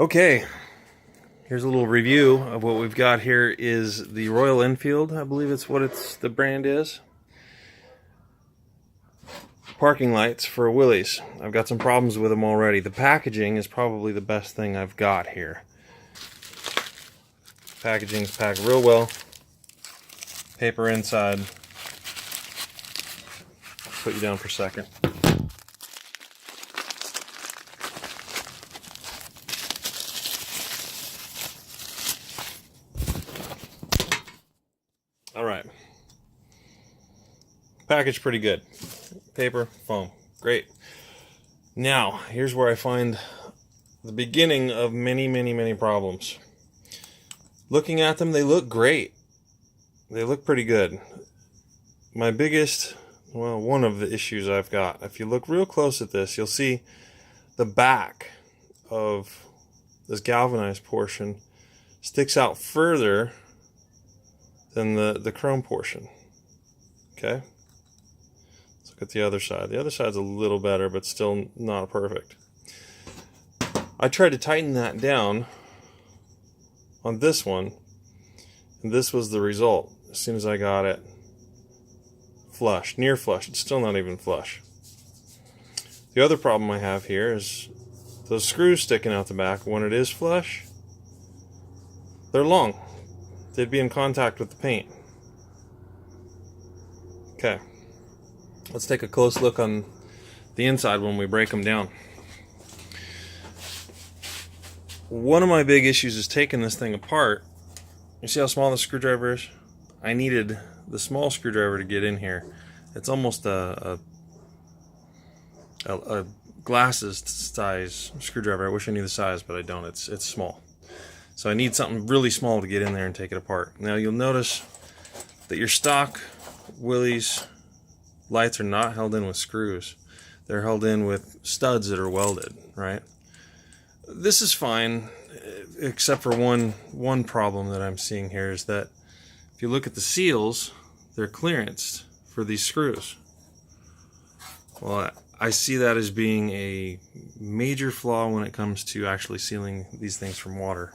Okay, here's a little review of what we've got here. Is the Royal Enfield, I believe it's what the brand is. Parking lights for Willys. I've got some problems with them already. The packaging is probably the best thing I've got here. Packaging's packed real well. Paper inside. Put you down for a second. All right. Package pretty good. Paper, foam, great. Now, here's where I find the beginning of many problems. Looking at them, they look great. They look pretty good. My biggest, well, one of the issues I've got, if you look real close at this, you'll see the back of this galvanized portion sticks out further than the chrome portion. Okay? Let's look at the other side. The other side's a little better, but still not perfect. I tried to tighten that down on this one, and this was the result. As soon as I got it flush, near flush, it's still not even flush. The other problem I have here is those screws sticking out the back. When it is flush, they're long. They'd be in contact with the paint. Okay, let's take a close look on the inside when we break them down. One of my big issues is taking this thing apart. You see how small the screwdriver is? I needed the small screwdriver to get in here. It's almost a glasses size screwdriver. I wish I knew the size, but I don't. It's small. So I need something really small to get in there and take it apart. Now you'll notice that your stock Willys lights are not held in with screws. They're held in with studs that are welded, right? This is fine, except for one problem that I'm seeing here is that if you look at the seals, they're clearanced for these screws. Well, I see that as being a major flaw when it comes to actually sealing these things from water.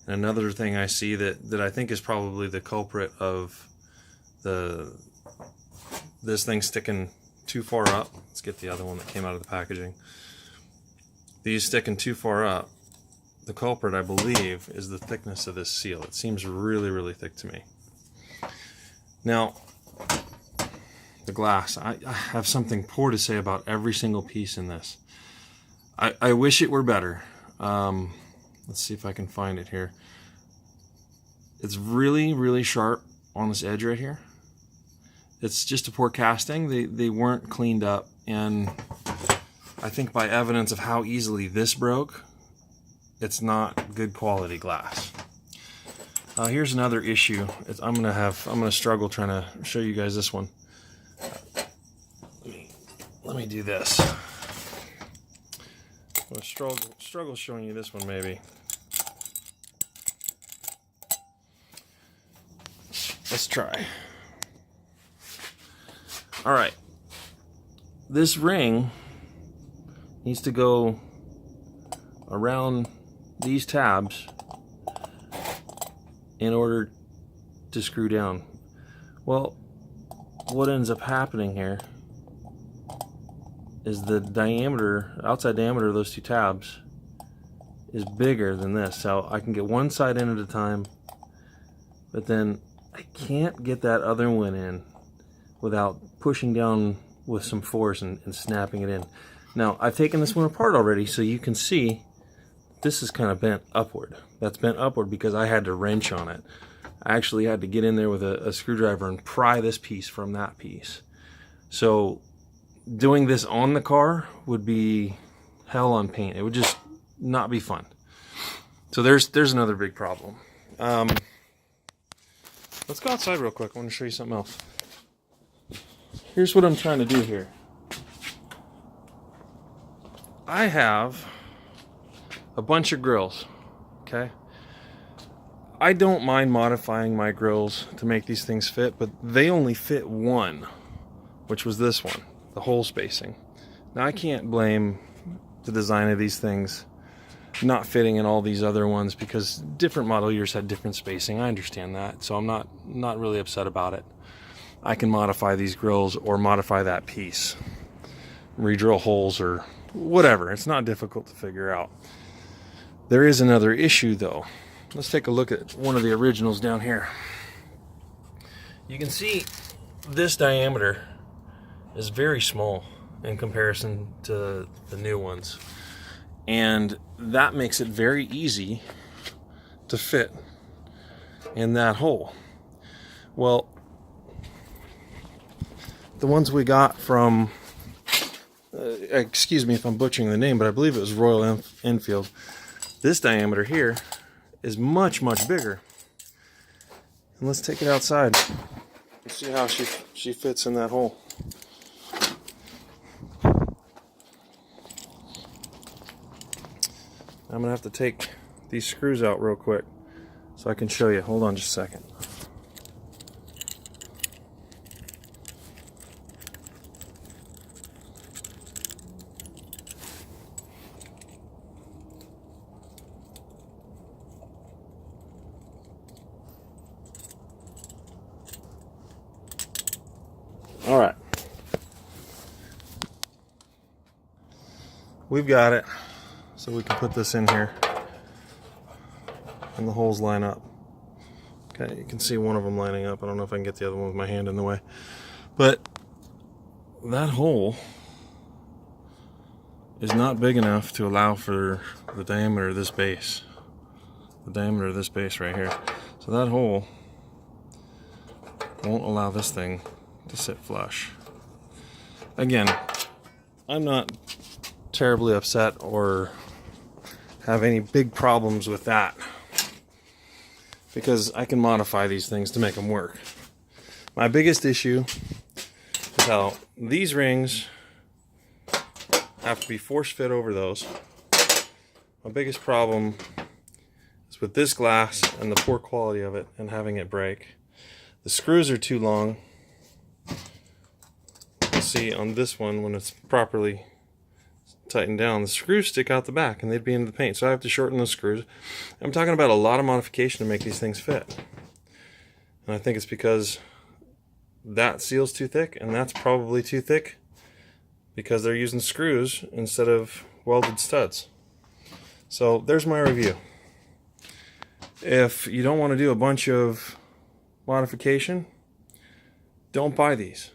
And another thing I see that I think is probably the culprit of this thing sticking too far up. Let's get the other one that came out of the packaging. These sticking too far up. The culprit, I believe, is the thickness of this seal. It seems really thick to me. Now, the glass. I have something poor to say about every single piece in this. I wish it were better. Let's see if I can find it here. It's really sharp on this edge right here. It's just a poor casting. They weren't cleaned up, and I think by evidence of how easily this broke, it's not good quality glass. Here's another issue. I'm gonna struggle trying to show you guys this one. Let me do this. I'm gonna struggle showing you this one maybe. Let's try. All right. This ring needs to go around these tabs in order to screw down. Well, what ends up happening here is the outside diameter of those two tabs is bigger than this. So I can get one side in at a time, but then I can't get that other one in without pushing down with some force and snapping it in. Now, I've taken this one apart already, so you can see this is kind of bent upward. That's bent upward because I had to wrench on it. I actually had to get in there with a screwdriver and pry this piece from that piece. So doing this on the car would be hell on paint. It would just not be fun. So there's another big problem. Let's go outside real quick. I want to show you something else. Here's what I'm trying to do here. I have a bunch of grills, okay? I don't mind modifying my grills to make these things fit, but they only fit one, which was this one, the hole spacing. Now I can't blame the design of these things not fitting in all these other ones because different model years had different spacing. I understand that, so I'm not really upset about it. I can modify these grills or modify that piece, re-drill holes or whatever. It's not difficult to figure out. There is another issue though. Let's take a look at one of the originals down here. You can see this diameter is very small in comparison to the new ones, and that makes it very easy to fit in that hole. Well, the ones we got from excuse me if I'm butchering the name, but I believe it was Royal Enfield, this diameter here is much bigger. And let's take it outside and see how she fits in that hole. I'm gonna have to take these screws out real quick so I can show you. Hold on just a second. All right, we've got it. So we can put this in here and the holes line up. Okay, you can see one of them lining up. I don't know if I can get the other one with my hand in the way. But that hole is not big enough to allow for the diameter of this base. The diameter of this base right here. So that hole won't allow this thing to sit flush. Again, I'm not terribly upset or have any big problems with that because I can modify these things to make them work. My biggest issue is how these rings have to be force fit over those. My biggest problem is with this glass and the poor quality of it and having it break. The screws are too long. You'll see on this one when it's properly tightened down, the screws stick out the back and they'd be into the paint, so I have to shorten those screws. I'm talking about a lot of modification to make these things fit, and I think it's because that seal's too thick and that's probably too thick because they're using screws instead of welded studs. So there's my review. If you don't want to do a bunch of modification, don't buy these.